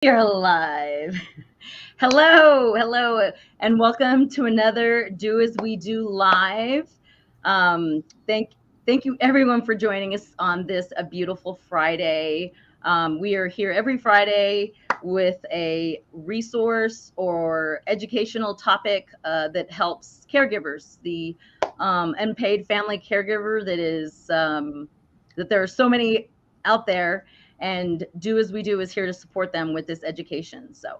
You're alive. Hello, and welcome to another Do As We Do live. Um, thank, thank you everyone for joining us on this a beautiful Friday. We are here every Friday with a resource or educational topic that helps caregivers, the unpaid family caregiver that there are so many out there, and Do As We Do is here to support them with this education. So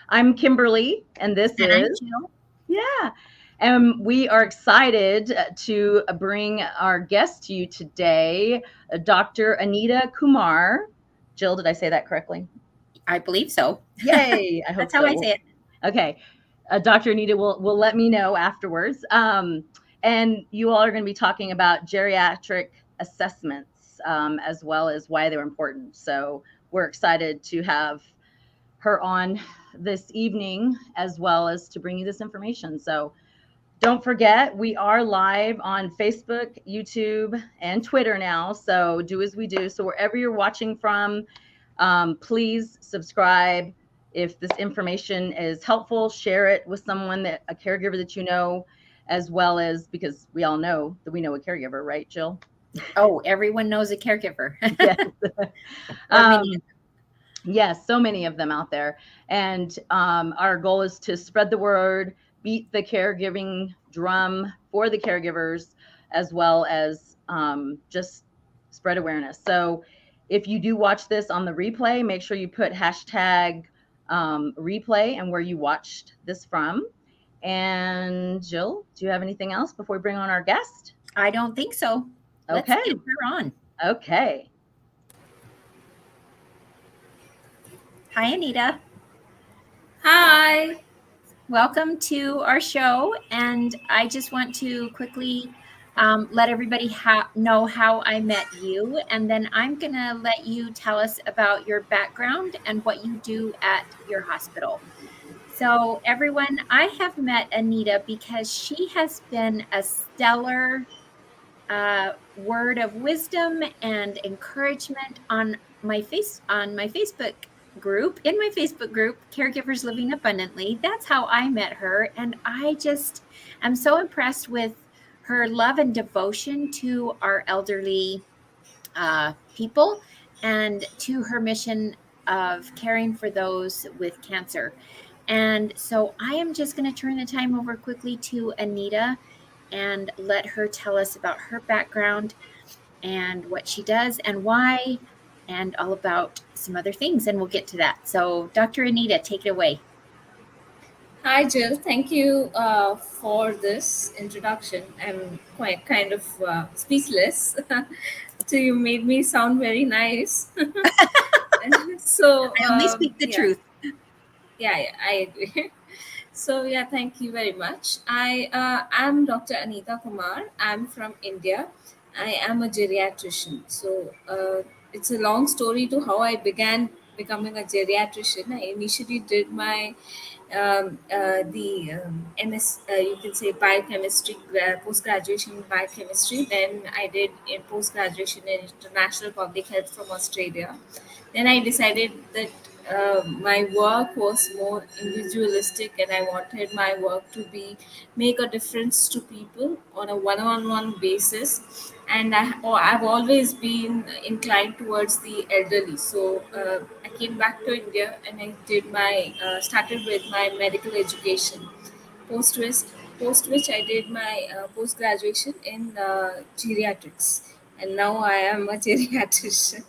I'm Kimberly, and this And I'm is, Jill. yeah. And we are excited to bring our guest to you today, Dr. Anita Kumar. Jill, did I say that correctly? I believe so. Yay, I hope That's how I so. say it. Okay. Dr. Anita will let me know afterwards. And you all are going to be talking about geriatric assessments as well as why they're important. So we're excited to have her on this evening as well as to bring you this information. So don't forget, we are live on Facebook, YouTube, and Twitter now. So do as we do. So wherever you're watching from, please subscribe. If this information is helpful, share it with someone that a caregiver that you know, as well as because we all know that we know a caregiver, right, Jill? Oh, everyone knows a caregiver. Yes. Or many um, yes, so many of them out there. And our goal is to spread the word, beat the caregiving drum for the caregivers, as well as just spread awareness. So if you do watch this on the replay, make sure you put hashtag replay and where you watched this from. And Jill, do you have anything else before we bring on our guest? I don't think so. Let's Okay. get her on. Okay. Hi, Anita. Hi. Welcome to our show. And I just want to quickly let everybody know how I met you. And then I'm going to let you tell us about your background and what you do at your hospital. So, everyone, I have met Anita because she has been a stellar word of wisdom and encouragement on my Facebook group, in my Facebook group, Caregivers Living Abundantly. That's how I met her. And I just am so impressed with her love and devotion to our elderly people and to her mission of caring for those with cancer. And so I am just going to turn the time over quickly to Anita and let her tell us about her background and what she does and why, and all about some other things. And we'll get to that. So, Dr. Anita, take it away. Hi, Jill. Thank you for this introduction. I'm quite kind of speechless. So you made me sound very nice. so, I only speak the yeah, truth. yeah, I agree. So, yeah, thank you very much. I am Dr. Anita Kumar. I'm from India. I am a geriatrician. So, it's a long story to how I began becoming a geriatrician. I initially did my MS, you can say biochemistry, post graduation in biochemistry. Then I did a post graduation in international public health from Australia. Then I decided that my work was more individualistic, and I wanted my work to be make a difference to people on a one-on-one basis. And I've always been inclined towards the elderly. So I came back to India and I did my started with my medical education. Post which, post which I did my post graduation in geriatrics, and now I am a geriatrician.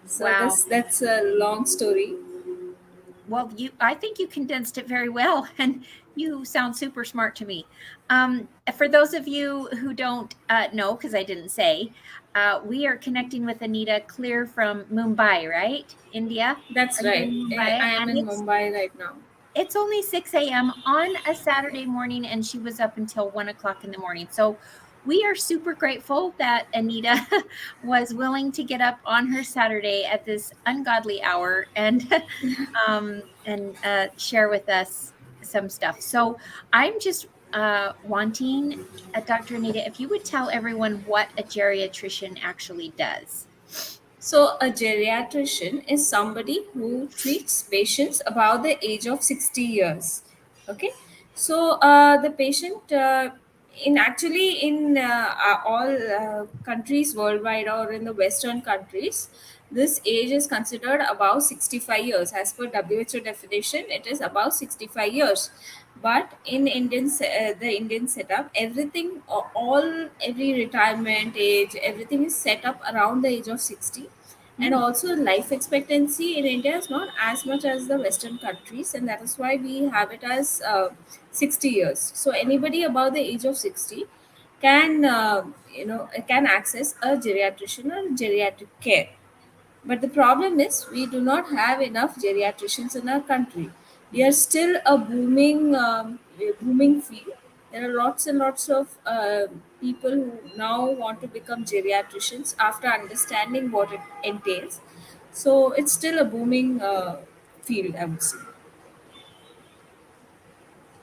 So Wow. that's a long story. Well, I think you condensed it very well, and you sound super smart to me. For those of you who don't know, because I didn't say, we are connecting with Anita clear from Mumbai, right? India. That's Are you right. in Mumbai? I am And in Mumbai right now. it's only 6 a.m. on a Saturday morning, and she was up until 1 o'clock in the morning. So we are super grateful that Anita was willing to get up on her Saturday at this ungodly hour and share with us some stuff. So I'm just wanting, Dr. Anita, if you would tell everyone what a geriatrician actually does. So, a geriatrician is somebody who treats patients above the age of 60 years. Okay, so the patient in actually in all countries worldwide or in the Western countries, this age is considered above 65 years. As per WHO definition, it is above 65 years. But in the Indian setup, everything, every retirement age, everything is set up around the age of 60. And Mm. also life expectancy in India is not as much as the Western countries, and that is why we have it as 60 years. So anybody above the age of 60 can can access a geriatrician or geriatric care. But the problem is we do not have enough geriatricians in our country. We are still a booming field. There are lots and lots of people who now want to become geriatricians after understanding what it entails. So it's still a booming field, I would say.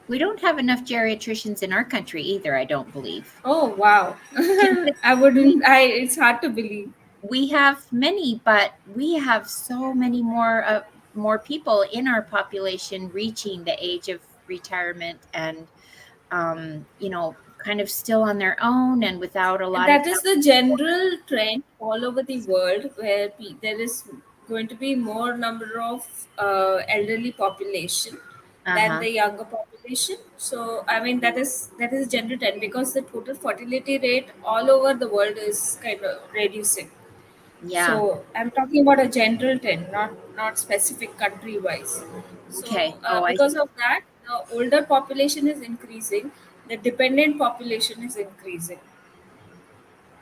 We don't have enough geriatricians in our country either, I don't believe. Oh wow! I We wouldn't. I It's hard to believe. we have many, but we have so many more people in our population reaching the age of retirement and kind of still on their own and without a lot of That is help. the general trend all over the world, where there is going to be more number of elderly population than Uh-huh. the younger population. So I mean that is general trend, because the total fertility rate all over the world is kind of reducing. Yeah. So I'm talking about a general trend, not specific country wise. So Okay. Oh, I because see. of that, the older population is increasing, the dependent population is increasing.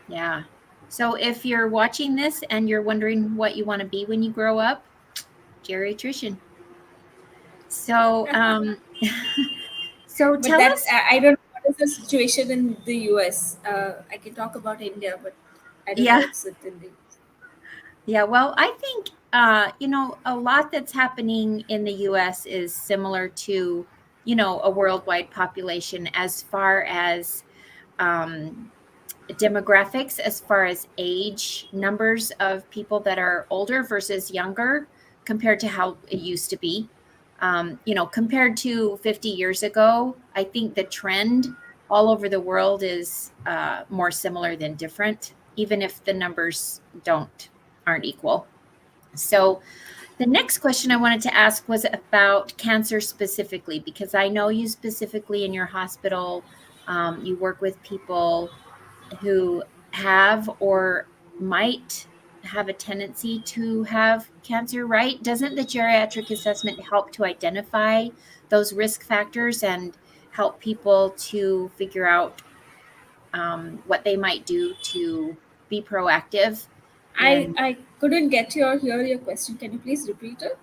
Yeah. So if you're watching this and you're wondering what you want to be when you grow up, geriatrician. So so But tell that us. I don't know what is the situation in the US. I can talk about India, but I don't know Yeah. what's it in the US. Yeah, well, I think a lot that's happening in the US is similar to, a worldwide population as far as um, demographics, as far as age numbers of people that are older versus younger compared to how it used to be. Compared to 50 years ago, I think the trend all over the world is more similar than different, even if the numbers aren't equal. So, the next question I wanted to ask was about cancer specifically, because I know you specifically in your hospital, you work with people who have or might have a tendency to have cancer, right? Doesn't the geriatric assessment help to identify those risk factors and help people to figure out what they might do to be proactive in. I couldn't get your hear your question. Can you please repeat it?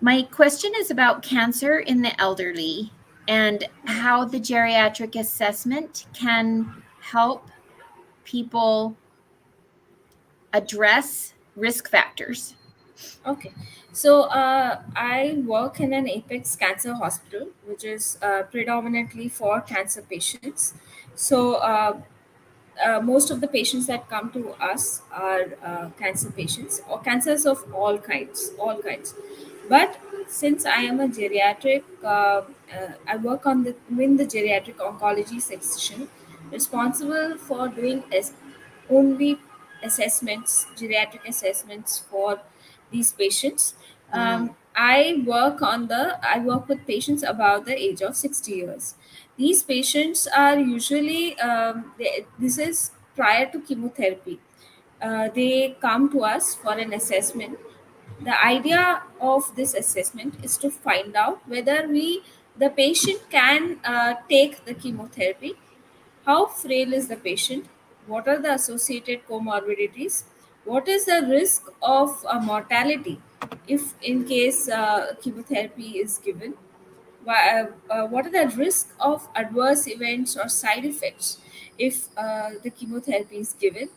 My question is about cancer in the elderly and how the geriatric assessment can help people address risk factors. Okay, so I work in an Apex Cancer Hospital, which is predominantly for cancer patients. So most of the patients that come to us are cancer patients or cancers of all kinds. But since I am a geriatric, I work on the in the geriatric oncology section, responsible for doing only assessments, geriatric assessments for these patients. Mm, I work with patients above the age of 60 years. These patients are usually this is prior to chemotherapy. They come to us for an assessment. The idea of this assessment is to find out whether the patient can take the chemotherapy. How frail is the patient? What are the associated comorbidities? What is the risk of mortality if, in case chemotherapy is given? What are the risk of adverse events or side effects if the chemotherapy is given?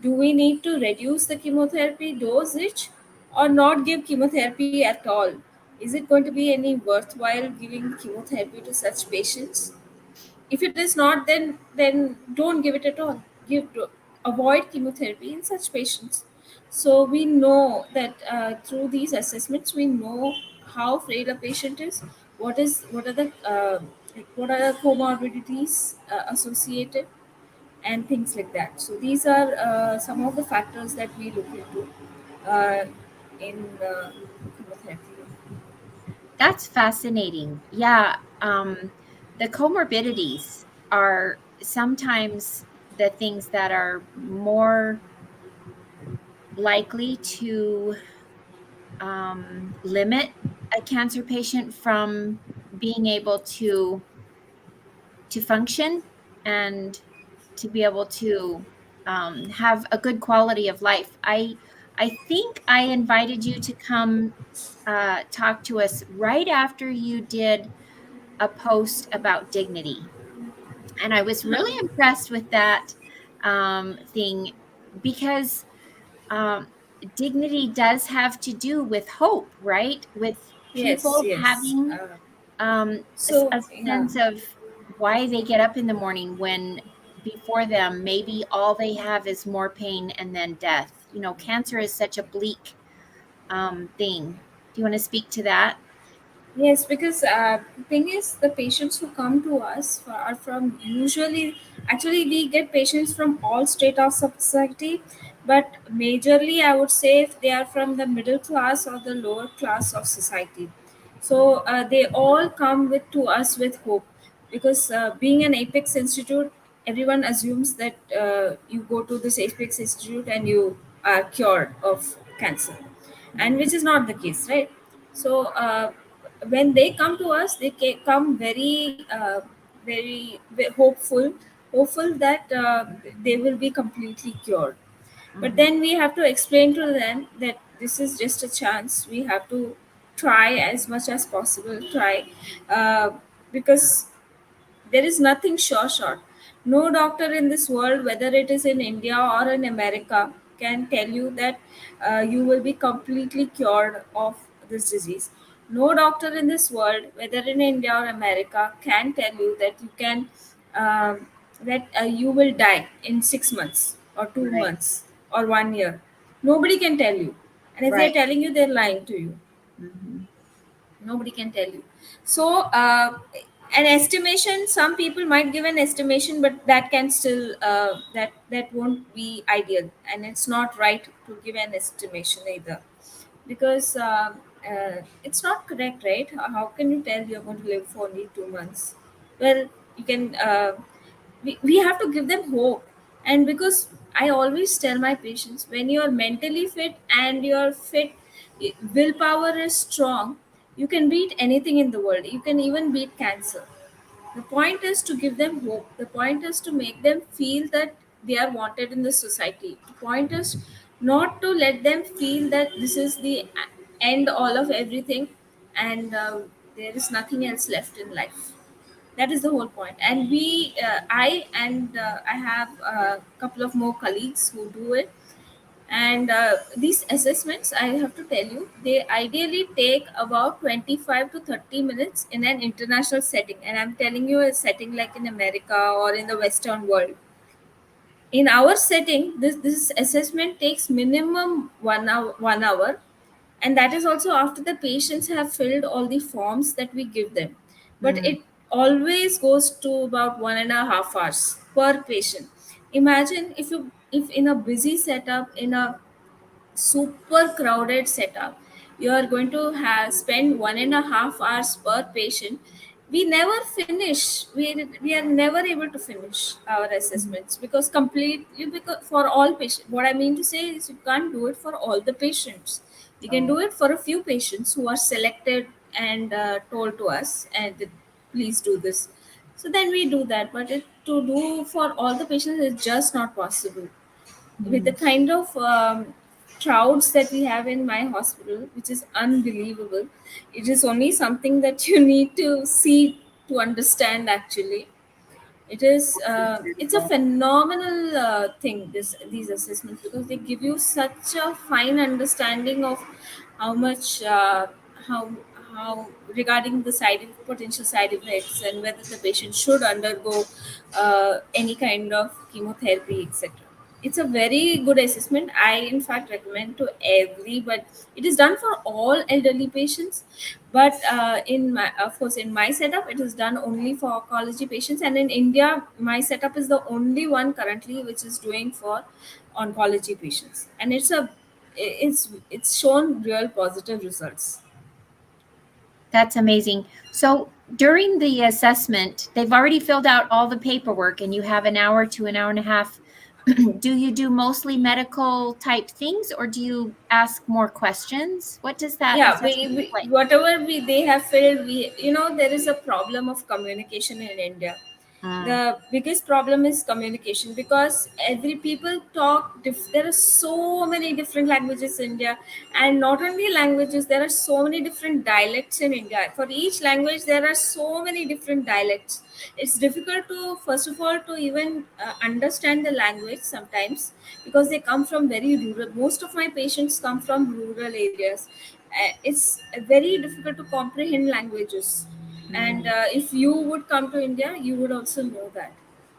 Do we need to reduce the chemotherapy dosage or not give chemotherapy at all? Is it going to be any worthwhile giving chemotherapy to such patients? If it is not, then don't give it at all. Avoid chemotherapy in such patients. So we know that through these assessments, we know how frail a patient is, what are the comorbidities associated, and things like that. So these are some of the factors that we look into uh, in chemotherapy. That's fascinating. Yeah. The comorbidities are sometimes the things that are more likely to limit a cancer patient from being able to function and to be able to have a good quality of life. I think I invited you to come talk to us right after you did a post about dignity, and I was really impressed with that thing because um, dignity does have to do with hope, right? With Yes, people yes. having So a yeah. sense of why they get up in the morning when before them maybe all they have is more pain and then death. You know, cancer is such a bleak thing. Do you want to speak to that? Yes, because the thing is, the patients who come to us are from usually, actually, we get patients from all strata of society, but majorly, I would say, if they are from the middle class or the lower class of society. So they all come with to us with hope, because being an Apex Institute, everyone assumes that you go to this Apex Institute and you are cured of cancer, and which is not the case, right? So when they come to us, they come very hopeful that they will be completely cured. But Mhm. then we have to explain to them that this is just a chance. We have to try as much as possible, try, uh, because there is nothing sure shot. No doctor in this world, whether it is in India or in America, can tell you that you will be completely cured of this disease. No doctor in this world, whether in India or America, can tell you that you will die in 6 months or two Right. months or 1 year. Nobody can tell you, and if they're Right. telling you, they're lying to you. Mhm. Nobody can tell you. So an estimation, some people might give an estimation, but that can still that won't be ideal, and it's not right to give an estimation either, because it's not correct, right? How can you tell you're going to live for only 2 months? Well, you can we have to give them hope. And because I always tell my patients, when you're mentally fit and you're fit, willpower is strong, you can beat anything in the world. You can even beat cancer. The point is to give them hope. The point is to make them feel that they are wanted in the society. The point is not to let them feel that this is the end all of everything, and there is nothing else left in life. That is the whole point. And I have a couple of more colleagues who do it. And these assessments, I have to tell you, they ideally take about 25 to 30 minutes in an international setting. And I'm telling you, a setting like in America or in the Western world. In our setting, this assessment takes minimum 1 hour, and that is also after the patients have filled all the forms that we give them. But Mm. it always goes to about 1.5 hours per patient. Imagine if in a busy setup, in a super crowded setup, you are going to have spend 1.5 hours per patient. We never finish. We are never able to finish our Mhm. assessments, because completely, because for all patients, what I mean to say is, you can't do it for all the patients. We can Oh, do it for a few patients who are selected and told to us, and please do this. So then we do that, but to do for all the patients is just not possible. With the mhm. kind of crowds that we have in my hospital, which is unbelievable. It is only something that you need to see to understand. Actually, it's a Incredible. phenomenal thing. These assessments, because they give you such a fine understanding of how much how regarding the potential side effects, and whether the patient should undergo any kind of chemotherapy, etc. it's a very good assessment. I in fact recommend to every, but it is done for all elderly patients. But in my, of course, in my setup, it is done only for oncology patients, and in India, my setup is the only one currently which is doing for oncology patients, and it's shown real positive results. That's amazing. So during the assessment, they've already filled out all the paperwork and you have an hour to an hour and a half. Do you do mostly medical type things or do you ask more questions? What does that Yeah, assessment look like? whatever we they have filled, we, there is a problem of communication in India. Mm, The biggest problem is communication, because every people talk there are so many different languages in India, and not only languages, there are so many different dialects in India. For each language there are so many different dialects. It's difficult to, first of all, to even understand the language sometimes, because they come from very rural. Most of my patients come from rural areas. It's very difficult to comprehend languages, and mm. if you would come to India, you would also know that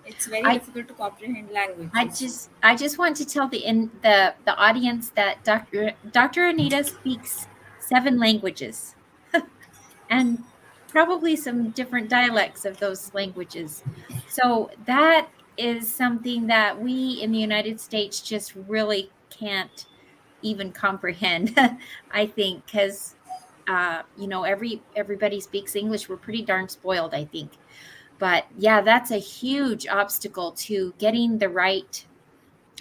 it's very I difficult to comprehend I languages. just want to tell the audience that Dr. Anita speaks 7 languages and probably some different dialects of those languages. So that is something that we in the United States just really can't even comprehend. I think because everybody speaks English. We're pretty darn spoiled, I think. But yeah, that's a huge obstacle to getting the right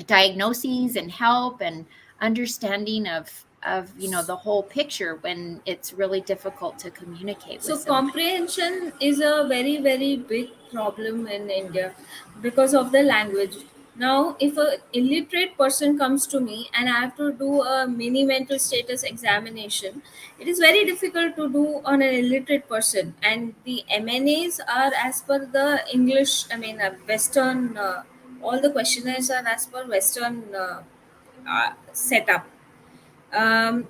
diagnoses and help and understanding of the whole picture when it's really difficult to communicate with So somebody. comprehension is a very, very big problem in India because of the language. Now, if a illiterate person comes to me and I have to do a mini mental status examination, it is very difficult to do on an illiterate person. And the MNAs are as per the English, I mean, Western. All the questionnaires are as per Western setup.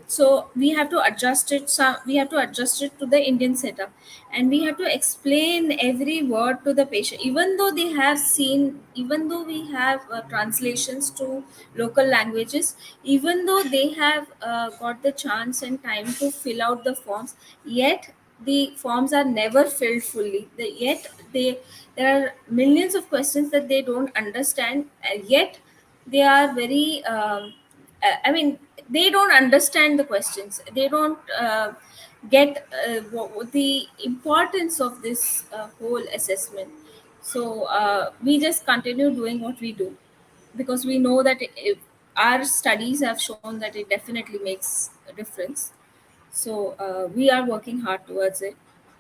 So we have to adjust it, we have to adjust it to the Indian setup, and we have to explain every word to the patient, even though they have seen, even though we have translations to local languages, even though they have got the chance and time to fill out the forms, yet the forms are never filled fully. Yet there are millions of questions that they don't understand, yet they are very I mean, they don't understand the questions. They don't get the importance of this whole assessment. So we just continue doing what we do, because we know that if our studies have shown that it definitely makes a difference. So we are working hard towards it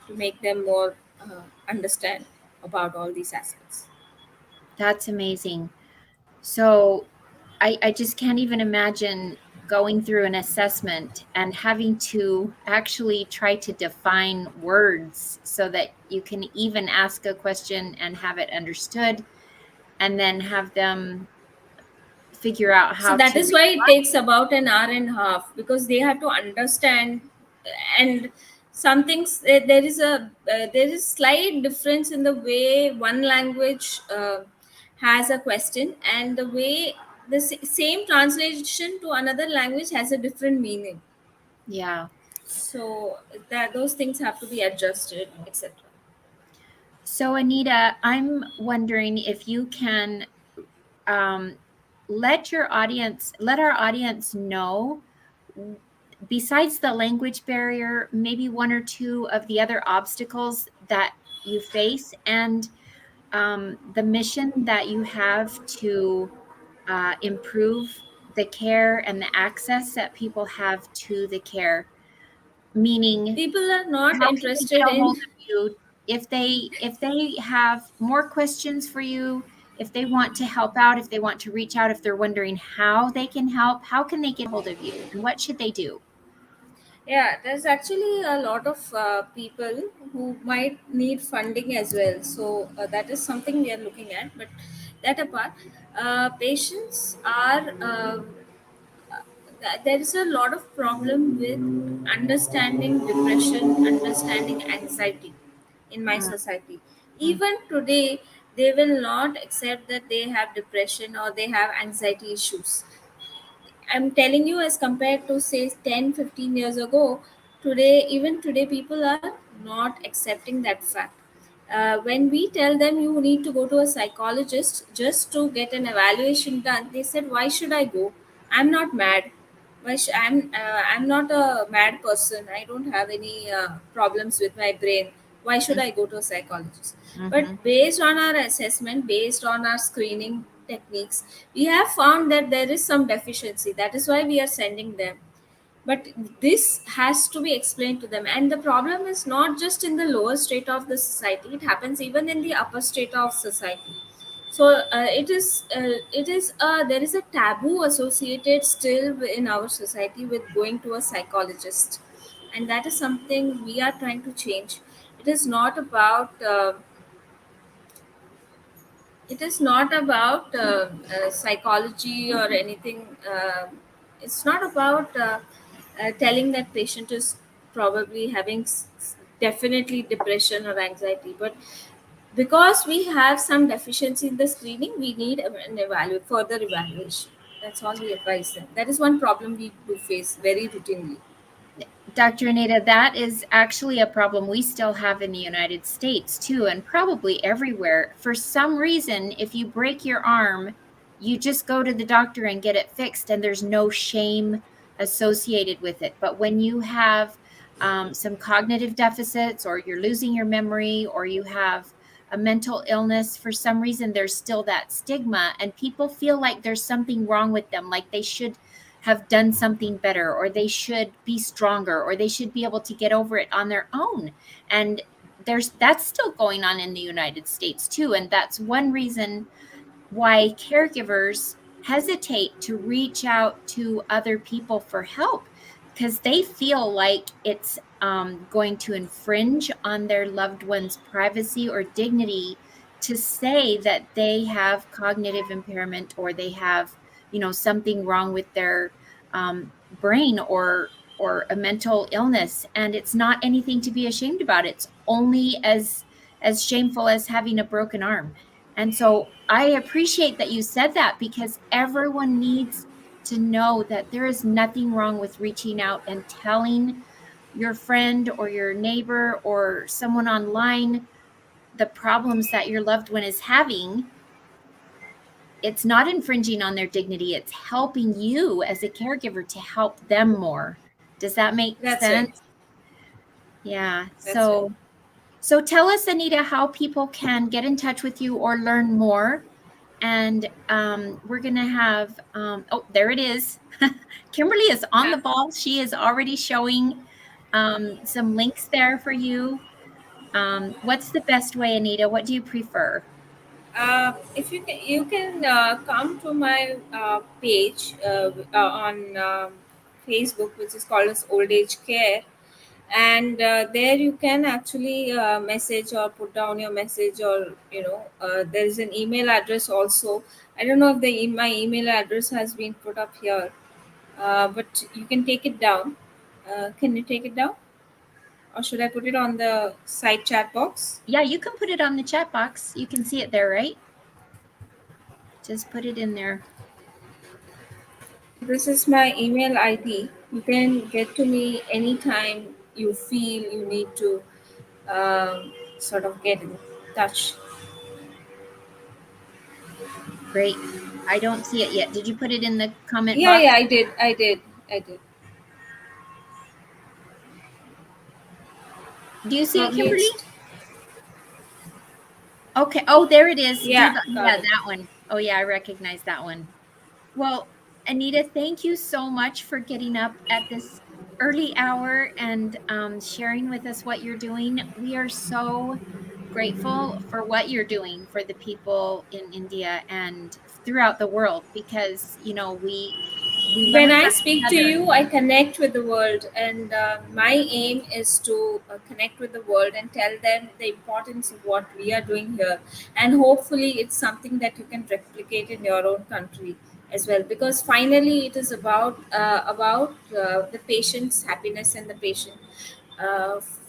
to make them more understand about all these aspects. That's amazing. So I just can't even imagine going through an assessment and having to actually try to define words so that you can even ask a question and have it understood and then have them figure out So how that to is why it respond. takes about an hour and a half, because they have to understand. And some things, there is slight difference in the way one language has a question, and the way the same translation to another language has a different meaning. Yeah. So that those things have to be adjusted, etc. So, Anita, I'm wondering if you can um, let our audience know, besides the language barrier, maybe one or two of the other obstacles that you face and the mission that you have to improve the care and the access that people have to the care. Meaning, People are not how can they get interested a hold in. of you if they have more questions for you, if they want to help out, if they want to reach out, if they're wondering how they can help, how can they get a hold of you and what should they do? Yeah, there's actually a lot of people who might need funding as well. So that is something we are looking at. But that apart, patients are. There is a lot of problem with understanding depression, understanding anxiety in my Mm, society. mm, Even today, They will not accept that they have depression or they have anxiety issues. I'm telling you, as compared to say 10, 15 years ago, today, even today, people are not accepting that fact. When we tell them you need to go to a psychologist just to get an evaluation done, they said, "Why should I go? I'm not mad. I'm not a mad person. I don't have any problems with my brain. Why should I go to a psychologist?" But Mm-hmm. based on our assessment, based on our screening techniques, we have found that there is some deficiency. That is why we are sending them. But this has to be explained to them, and the problem is not just in the lower state of the society, it happens even in the upper state of society. So there is a taboo associated still in our society with going to a psychologist, and that is something we are trying to change. It is not about psychology or anything. It's not about telling that patient is probably having definitely depression or anxiety, but because we have some deficiency in the screening, we need further evaluation. That's all we advise them. That is one problem we do face very routinely. Dr. Anita, that is actually a problem we still have in the United States too, and probably everywhere. For some reason, if you break your arm, you just go to the doctor and get it fixed, and there's no shame associated with it. But when you have some cognitive deficits, or you're losing your memory, or you have a mental illness, for some reason, there's still that stigma, and people feel like there's something wrong with them, like they should have done something better, or they should be stronger, or they should be able to get over it on their own. And that's still going on in the United States too, and that's one reason why caregivers hesitate to reach out to other people for help, because they feel like it's going to infringe on their loved one's privacy or dignity to say that they have cognitive impairment, or they have, something wrong with their brain, or a mental illness. And it's not anything to be ashamed about. It's only as shameful as having a broken arm. And so I appreciate that you said that, because everyone needs to know that there is nothing wrong with reaching out and telling your friend or your neighbor or someone online the problems that your loved one is having. It's not infringing on their dignity. It's helping you as a caregiver to help them more. Does that make That's right. sense? Yeah. That's right. So tell us, Anita, how people can get in touch with you or learn more. And we're going to have, oh, there it is. Kimberly is on the ball. She is already showing some links there for you. What's the best way, Anita? What do you prefer? If you can come to my page on Facebook, which is called as Old Age Care, and there you can actually message or put down your message, or there is an email address also. I don't know if my email address has been put up here, but you can take it down. Can you take it down, or should I put it on the site chat box? Yeah, you can put it on the chat box. You can see it there, right? Just put it in there. This is my email ID. You can get to me anytime you feel you need to sort of get in touch. Great. I don't see it yet. Did you put it in the comment Yeah, box? yeah, I did. Do you see it, Probably Kimberly? it's, Okay. Oh, there it is. yeah, got Yeah, it. that one. Oh, yeah, I recognize that one. Well, Anita, thank you so much for getting up at this early hour and sharing with us what you're doing. We are so grateful for what you're doing for the people in India and throughout the world, because we When learn I from speak each to other. you, I connect with the world, and my aim is to connect with the world and tell them the importance of what we are doing here, and hopefully, it's something that you can replicate in your own country as well. Because finally, it is about the patient's happiness and the patient.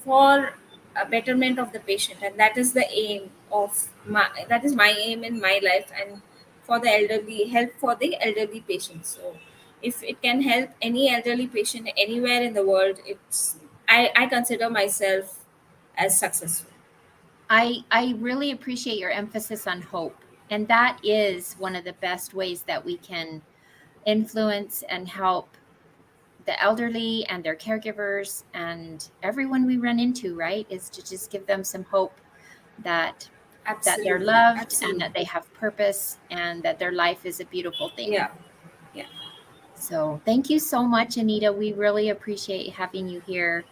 For a betterment of the patient, and that is the aim of my aim in my life, and for the elderly, help for the elderly patients. So if it can help any elderly patient anywhere in the world, I consider myself as successful. I really appreciate your emphasis on hope. And that is one of the best ways that we can influence and help the elderly and their caregivers and everyone we run into, right? Is to just give them some hope that they're Absolutely, loved and absolutely. that they have purpose and that their life is a beautiful thing. Yeah, yeah. So thank you so much, Anita. We really appreciate having you here.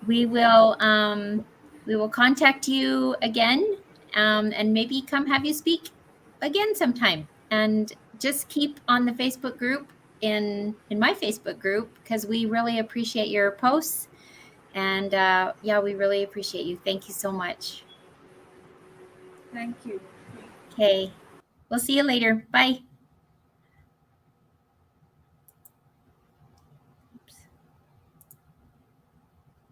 We will contact you again, and maybe come have you speak again sometime. And just keep on the Facebook group in my Facebook group, because we really appreciate your posts. And yeah, we really appreciate you. Thank you so much. Thank you. Okay, we'll see you later. Bye.